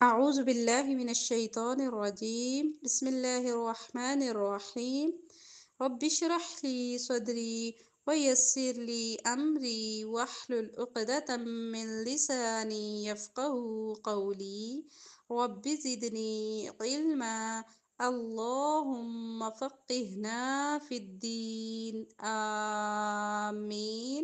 أعوذ بالله من الشيطان الرجيم بسم الله الرحمن الرحيم رب اشرح لي صدري ويسر لي أمري واحلل عقدة من لساني يفقه قولي رب زدني علما اللهم فقهنا في الدين آمين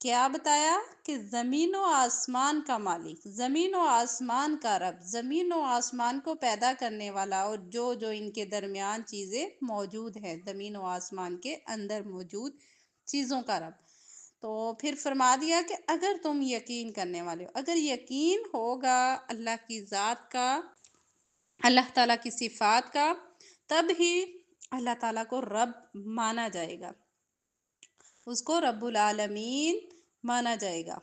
کیا بتایا کہ زمین و آسمان کا مالک، زمین و آسمان کا رب، زمین و آسمان کو پیدا کرنے والا، اور جو جو ان کے درمیان چیزیں موجود ہیں، زمین و آسمان کے اندر موجود چیزوں کا رب۔ تو پھر فرما دیا کہ اگر تم یقین کرنے والے ہو، اگر یقین ہوگا اللہ کی ذات کا، اللہ تعالیٰ کی صفات کا، تب ہی اللہ تعالیٰ کو رب مانا جائے گا، اس کو رب العالمین مانا جائے گا۔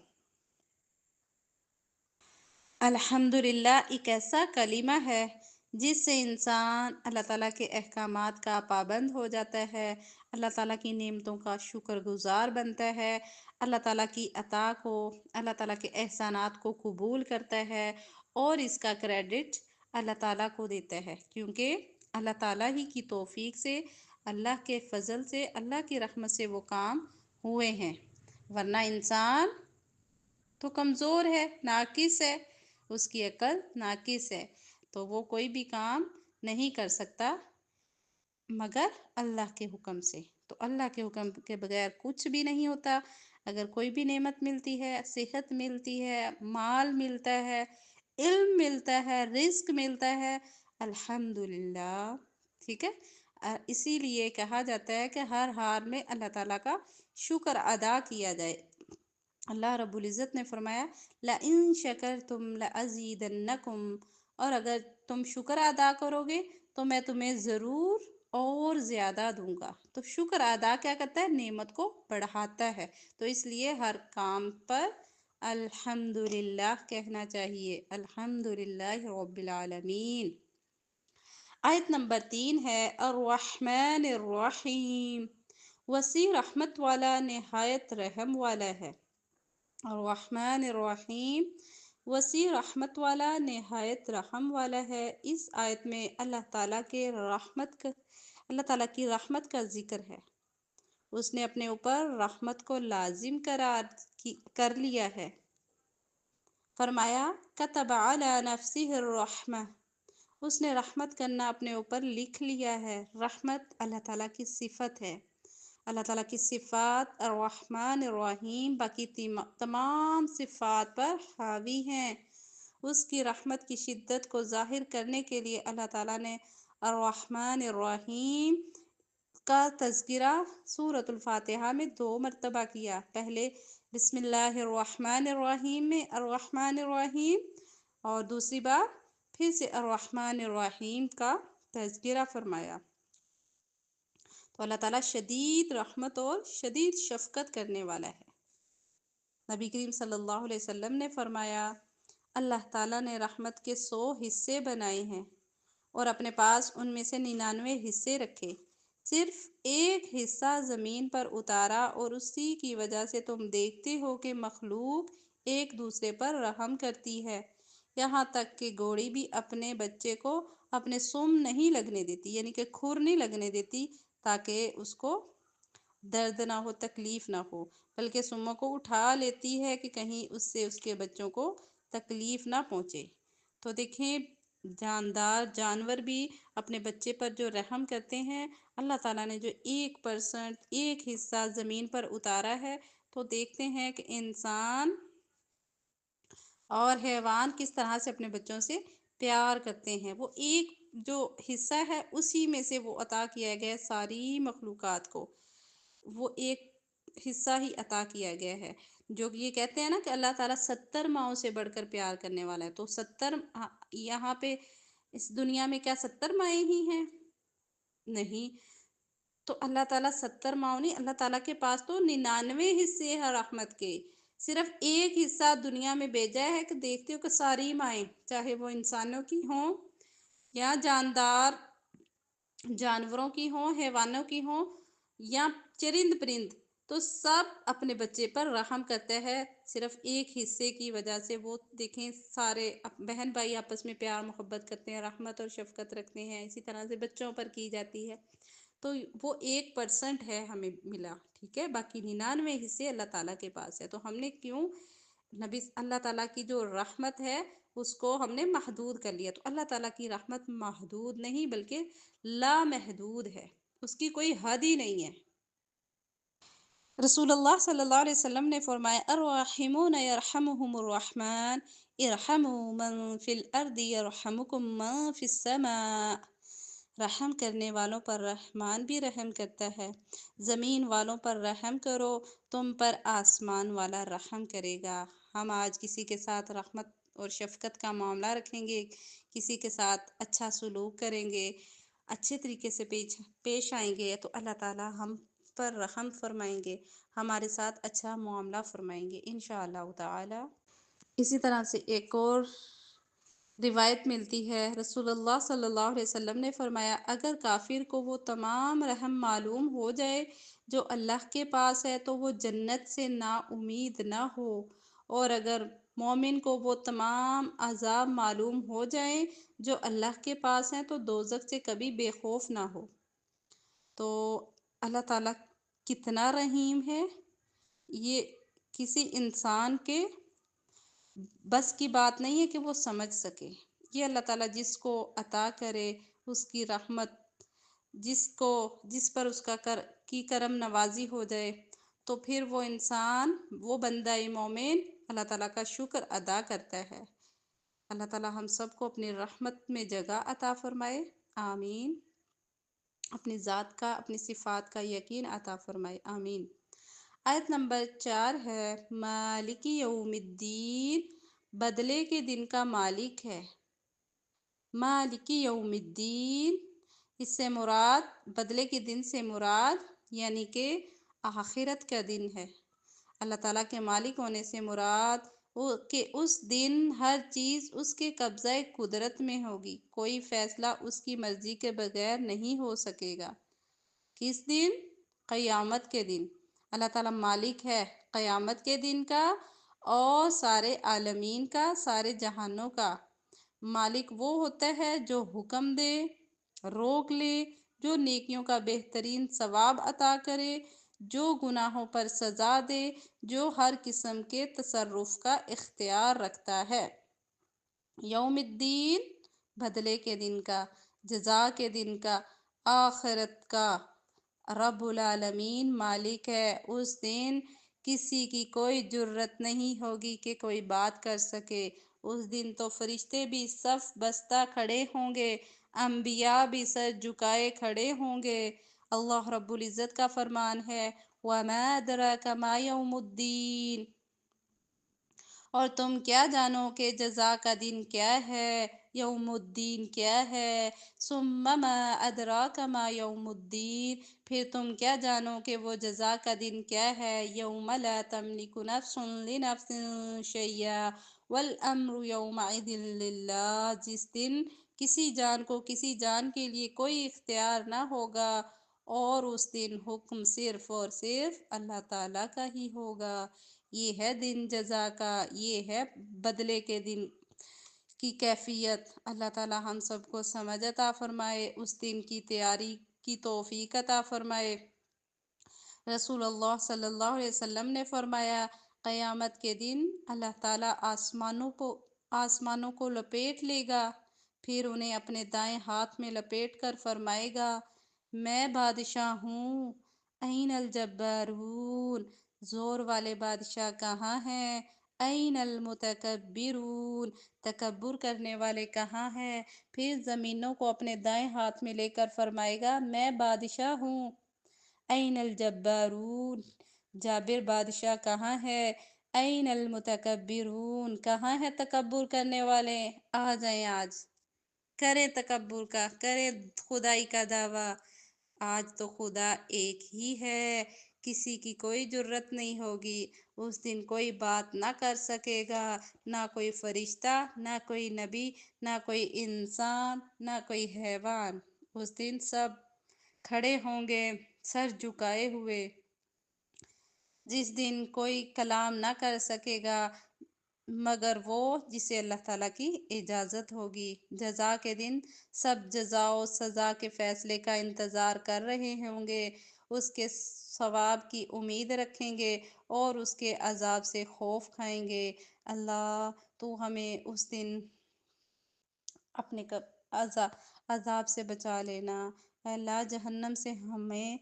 الحمدللہ ایک ایسا کلمہ ہے جس سے انسان اللہ تعالیٰ کے احکامات کا پابند ہو جاتا ہے، اللہ تعالیٰ کی نعمتوں کا شکر گزار بنتا ہے، اللہ تعالیٰ کی عطا کو، اللہ تعالیٰ کے احسانات کو قبول کرتا ہے، اور اس کا کریڈٹ اللہ تعالیٰ کو دیتا ہے، کیونکہ اللہ تعالیٰ ہی کی توفیق سے، اللہ کے فضل سے، اللہ کی رحمت سے وہ کام ہوئے ہیں، ورنہ انسان تو کمزور ہے، ناقص ہے، اس کی عقل ناقص ہے، تو وہ کوئی بھی کام نہیں کر سکتا مگر اللہ کے حکم سے۔ تو اللہ کے حکم کے بغیر کچھ بھی نہیں ہوتا۔ اگر کوئی بھی نعمت ملتی ہے، صحت ملتی ہے، مال ملتا ہے، علم ملتا ہے، رزق ملتا ہے، الحمدللہ، ٹھیک ہے۔ اسی لیے کہا جاتا ہے کہ ہر حال میں اللہ تعالیٰ کا شکر ادا کیا جائے۔ اللہ رب العزت نے فرمایا لَإِن شَكَرْتُمْ لَأَزِيدَنَّكُمْ، اور اگر تم شکر ادا کرو گے تو میں تمہیں ضرور اور زیادہ دوں گا۔ تو شکر ادا کیا کرتا ہے؟ نعمت کو بڑھاتا ہے۔ تو اس لیے ہر کام پر الحمدللہ کہنا چاہیے، الحمدللہ رب العالمین۔ آیت نمبر 3 ہے الرحمن الرحیم، وسیع رحمت والا، نہایت رحم والا ہے۔ الرحمن الرحیم، وسیع رحمت والا، نہایت رحم والا ہے۔ اس آیت میں اللہ تعالیٰ کی رحمت کا ذکر ہے۔ اس نے اپنے اوپر رحمت کو لازم کر لیا ہے۔ فرمایا کتب علی نفسہ الرحمہ، اس نے رحمت کرنا اپنے اوپر لکھ لیا ہے۔ رحمت اللہ تعالیٰ کی صفت ہے، اللہ تعالیٰ کی صفات الرحمن الرحیم باقی تمام صفات پر حاوی ہیں۔ اس کی رحمت کی شدت کو ظاہر کرنے کے لیے اللہ تعالیٰ نے الرحمن الرحیم کا تذکرہ سورۃ الفاتحہ میں 2 مرتبہ کیا۔ پہلے بسم اللہ الرحمن الرحیم میں الرحمن الرحیم، اور دوسری بار پھر سے الرحمن الرحیم کا تذکرہ فرمایا۔ تو اللہ تعالیٰ شدید رحمت اور شدید شفقت کرنے والا ہے۔ نبی کریم صلی اللہ علیہ وسلم نے فرمایا اللہ تعالیٰ نے رحمت کے 100 حصے بنائے ہیں اور اپنے پاس ان میں سے 99 حصے رکھے، صرف ایک حصہ زمین پر اتارا، اور اسی کی وجہ سے تم دیکھتے ہو کہ مخلوق ایک دوسرے پر رحم کرتی ہے، یہاں تک کہ گھوڑی بھی اپنے بچے کو اپنے سم نہیں لگنے دیتی، یعنی کہ کھر نہیں لگنے دیتی، تاکہ اس کو درد نہ ہو، تکلیف نہ ہو، بلکہ سموں کو اٹھا لیتی ہے کہ کہیں اس سے اس کے بچوں کو تکلیف نہ پہنچے۔ تو دیکھیں جاندار جانور بھی اپنے بچے پر جو رحم کرتے ہیں، اللہ تعالیٰ نے جو 1% ایک حصہ زمین پر اتارا ہے، تو دیکھتے ہیں کہ انسان اور حیوان کس طرح سے اپنے بچوں سے پیار کرتے ہیں۔ وہ ایک جو حصہ ہے اسی میں سے وہ عطا کیا گیا ہے ساری مخلوقات کو، وہ ایک حصہ ہی عطا کیا گیا ہے۔ جو یہ کہتے ہیں نا کہ اللہ تعالیٰ 70 ماؤں سے بڑھ کر پیار کرنے والا ہے، تو 70 یہاں پہ اس دنیا میں کیا 70 مائیں ہی ہیں؟ نہیں، تو اللہ تعالیٰ 70 ماؤں نہیں، اللہ تعالیٰ کے پاس تو 99 حصے ہیں رحمت کے، صرف ایک حصہ دنیا میں بھیجا ہے کہ دیکھتے ہو کہ ساری مائیں، چاہے وہ انسانوں کی ہوں یا جاندار جانوروں کی ہوں، حیوانوں کی ہوں یا چرند پرند، تو سب اپنے بچے پر رحم کرتے ہیں، صرف ایک حصے کی وجہ سے۔ وہ دیکھیں سارے بہن بھائی آپس میں پیار محبت کرتے ہیں، رحمت اور شفقت رکھتے ہیں، اسی طرح سے بچوں پر کی جاتی ہے، تو وہ 1% ہے ہمیں ملا، ٹھیک ہے، باقی 99 حصے اللہ تعالیٰ کے پاس ہے۔ تو ہم نے کیوں اللہ تعالیٰ کی جو رحمت ہے اس کو ہم نے محدود کر لیا؟ تو اللہ تعالیٰ کی رحمت محدود نہیں بلکہ لامحدود ہے، اس کی کوئی حد ہی نہیں ہے۔ رسول اللہ صلی اللہ علیہ وسلم نے فرمایا الراحمون یرحمہم الرحمن ارحموا من فی الارض یرحمکم من فی السماء۔ رحم کرنے والوں پر رحمان بھی رحم کرتا ہے، زمین والوں پر رحم کرو، تم پر آسمان والا رحم کرے گا۔ ہم آج کسی کے ساتھ رحمت اور شفقت کا معاملہ رکھیں گے، کسی کے ساتھ اچھا سلوک کریں گے، اچھے طریقے سے پیش آئیں گے تو اللہ تعالی ہم پر رحم فرمائیں گے، ہمارے ساتھ اچھا معاملہ فرمائیں گے انشاءاللہ تعالی۔ اسی طرح سے ایک اور روایت ملتی ہے، رسول اللہ صلی اللہ علیہ وسلم نے فرمایا اگر کافر کو وہ تمام رحم معلوم ہو جائے جو اللہ کے پاس ہے تو وہ جنت سے نا امید نہ ہو، اور اگر مومن کو وہ تمام عذاب معلوم ہو جائیں جو اللہ کے پاس ہیں تو دوزخ سے کبھی بے خوف نہ ہو۔ تو اللہ تعالیٰ کتنا رحیم ہے، یہ کسی انسان کے بس کی بات نہیں ہے کہ وہ سمجھ سکے۔ یہ اللہ تعالیٰ جس کو عطا کرے اس کی رحمت، جس پر اس کا کرم نوازی ہو جائے تو پھر وہ انسان، وہ بندہ مومن اللہ تعالیٰ کا شکر ادا کرتا ہے۔ اللہ تعالیٰ ہم سب کو اپنی رحمت میں جگہ عطا فرمائے، آمین۔ اپنی ذات کا، اپنی صفات کا یقین عطا فرمائے، آمین۔ آیت نمبر 4 ہے، مالک یوم الدین، بدلے کے دن کا مالک ہے۔ مالک یوم الدین، اس سے مراد، بدلے کے دن سے مراد یعنی کہ آخرت کا دن ہے۔ اللہ تعالیٰ کے مالک ہونے سے مراد کہ اس دن ہر چیز اس کے قبضہ قدرت میں ہوگی، کوئی فیصلہ اس کی مرضی کے بغیر نہیں ہو سکے گا۔ کس دن؟ قیامت کے دن۔ اللہ تعالیٰ مالک ہے قیامت کے دن کا اور سارے عالمین کا، سارے جہانوں کا۔ مالک وہ ہوتا ہے جو حکم دے، روک لے، جو نیکیوں کا بہترین ثواب عطا کرے، جو گناہوں پر سزا دے، جو ہر قسم کے تصرف کا اختیار رکھتا ہے۔ یوم الدین، بدلے کے دن کا، جزا کے دن کا، آخرت کا۔ رب العالمین مالک ہے، اس دن کسی کی کوئی جرت نہیں ہوگی کہ کوئی بات کر سکے۔ اس دن تو فرشتے بھی صف بستہ کھڑے ہوں گے، انبیاء بھی سر جھکائے کھڑے ہوں گے۔ اللہ رب العزت کا فرمان ہے وَمَا أَدْرَاكَ مَا يَوْمُ الدِّينِ، اور تم کیا جانو کہ جزا کا دن کیا ہے، یوم الدین کیا ہے۔ ثُمَّ مَا أَدْرَاكَ مَا يَوْمُ الدِّينِ، پھر تم کیا جانو کہ وہ جزا کا دن کیا ہے، یوم لا تملک نفس لنفس شیئا والامر یومئذ للہ، جس دن کسی جان کو کسی جان کے لیے کوئی اختیار نہ ہوگا، اور اس دن حکم صرف اور صرف اللہ تعالیٰ کا ہی ہوگا۔ یہ ہے دن جزا کا، یہ ہے بدلے کے دن کی کیفیت۔ اللہ تعالیٰ ہم سب کو سمجھ عطا فرمائے، اس دن کی تیاری کی توفیق عطا فرمائے۔ رسول اللہ صلی اللہ علیہ وسلم نے فرمایا قیامت کے دن اللہ تعالیٰ آسمانوں کو لپیٹ لے گا، پھر انہیں اپنے دائیں ہاتھ میں لپیٹ کر فرمائے گا میں بادشاہ ہوں، این الجبارون، زور والے بادشاہ کہاں ہیں، این المتکبرون، تکبر کرنے والے کہاں ہیں۔ پھر زمینوں کو اپنے دائیں ہاتھ میں لے کر فرمائے گا میں بادشاہ ہوں، این الجبارون، جابر بادشاہ کہاں ہے، این المتکبرون، کہاں ہے تکبر کرنے والے۔ آ جائیں آج کریں تکبر کا، کریں خدائی کا دعویٰ۔ آج تو خدا ایک ہی ہے، کسی کی کوئی جرت نہیں ہوگی، اس دن کوئی بات نہ کر سکے گا، نہ کوئی فرشتہ، نہ کوئی نبی، نہ کوئی انسان، نہ کوئی حیوان۔ اس دن سب کھڑے ہوں گے سر جھکائے ہوئے، جس دن کوئی کلام نہ کر سکے گا مگر وہ جسے اللہ تعالیٰ کی اجازت ہوگی۔ جزا کے دن سب جزا و سزا کے فیصلے کا انتظار کر رہے ہوں گے، اس کے ثواب کی امید رکھیں گے اور اس کے عذاب سے خوف کھائیں گے۔ اللہ تو ہمیں اس دن اپنے عذاب سے بچا لینا، اللہ جہنم سے ہمیں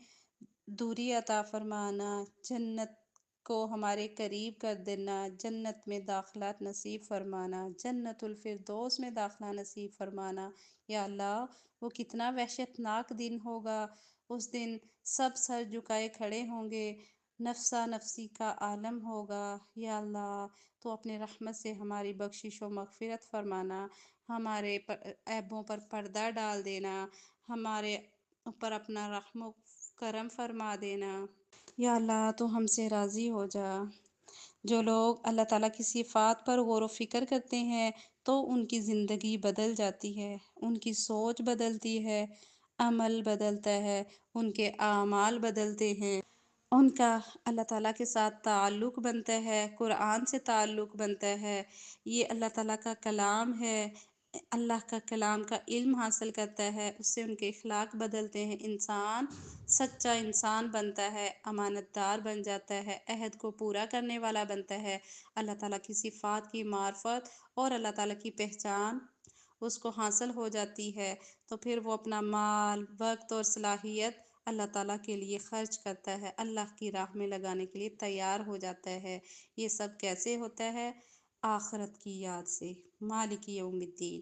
دوری عطا فرمانا، جنت کو ہمارے قریب کر دینا، جنت میں داخلہ نصیب فرمانا، جنت الفردوس میں داخلہ نصیب فرمانا۔ یا اللہ وہ کتنا وحشتناک دن ہوگا، اس دن سب سر جھکائے کھڑے ہوں گے، نفسا نفسی کا عالم ہوگا۔ یا اللہ تو اپنے رحمت سے ہماری بخشش و مغفرت فرمانا، ہمارے عیبوں پر پردہ ڈال دینا، ہمارے اوپر اپنا رحم و کرم فرما دینا۔ یا اللہ تو ہم سے راضی ہو جا۔ جو لوگ اللہ تعالیٰ کی صفات پر غور و فکر کرتے ہیں تو ان کی زندگی بدل جاتی ہے، ان کی سوچ بدلتی ہے، عمل بدلتا ہے، ان کے اعمال بدلتے ہیں، ان کا اللہ تعالیٰ کے ساتھ تعلق بنتا ہے، قرآن سے تعلق بنتا ہے۔ یہ اللہ تعالیٰ کا کلام ہے، اللہ کا کلام کا علم حاصل کرتا ہے، اس سے ان کے اخلاق بدلتے ہیں، انسان سچا انسان بنتا ہے، امانت دار بن جاتا ہے، عہد کو پورا کرنے والا بنتا ہے۔ اللہ تعالیٰ کی صفات کی معرفت اور اللہ تعالیٰ کی پہچان اس کو حاصل ہو جاتی ہے، تو پھر وہ اپنا مال، وقت اور صلاحیت اللہ تعالیٰ کے لیے خرچ کرتا ہے، اللہ کی راہ میں لگانے کے لیے تیار ہو جاتا ہے۔ یہ سب کیسے ہوتا ہے؟ آخرت کی یاد سے۔ مالک یوم الدین،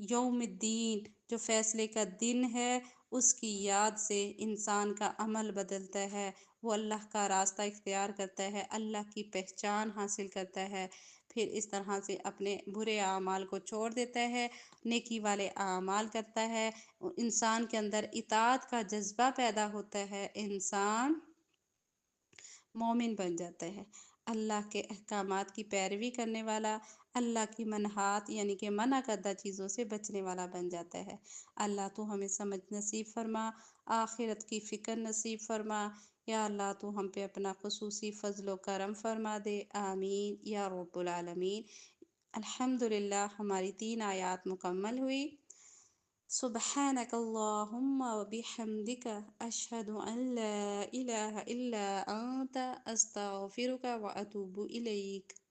یوم الدین جو فیصلے کا دن ہے، اس کی یاد سے انسان کا عمل بدلتا ہے، وہ اللہ کا راستہ اختیار کرتا ہے، اللہ کی پہچان حاصل کرتا ہے، پھر اس طرح سے اپنے برے اعمال کو چھوڑ دیتا ہے، نیکی والے اعمال کرتا ہے، انسان کے اندر اطاعت کا جذبہ پیدا ہوتا ہے، انسان مومن بن جاتا ہے، اللہ کے احکامات کی پیروی کرنے والا، اللہ کی منہات یعنی کہ منع کردہ چیزوں سے بچنے والا بن جاتا ہے۔ اللہ تو ہمیں سمجھ نصیب فرما، آخرت کی فکر نصیب فرما۔ یا اللہ تو ہم پہ اپنا خصوصی فضل و کرم فرما دے، آمین یا رب العالمین۔ الحمدللہ ہماری 3 آیات مکمل ہوئی۔ سبحانك اللهم وبحمدك أشهد أن لا إله إلا أنت أستغفرك وأتوب إليك۔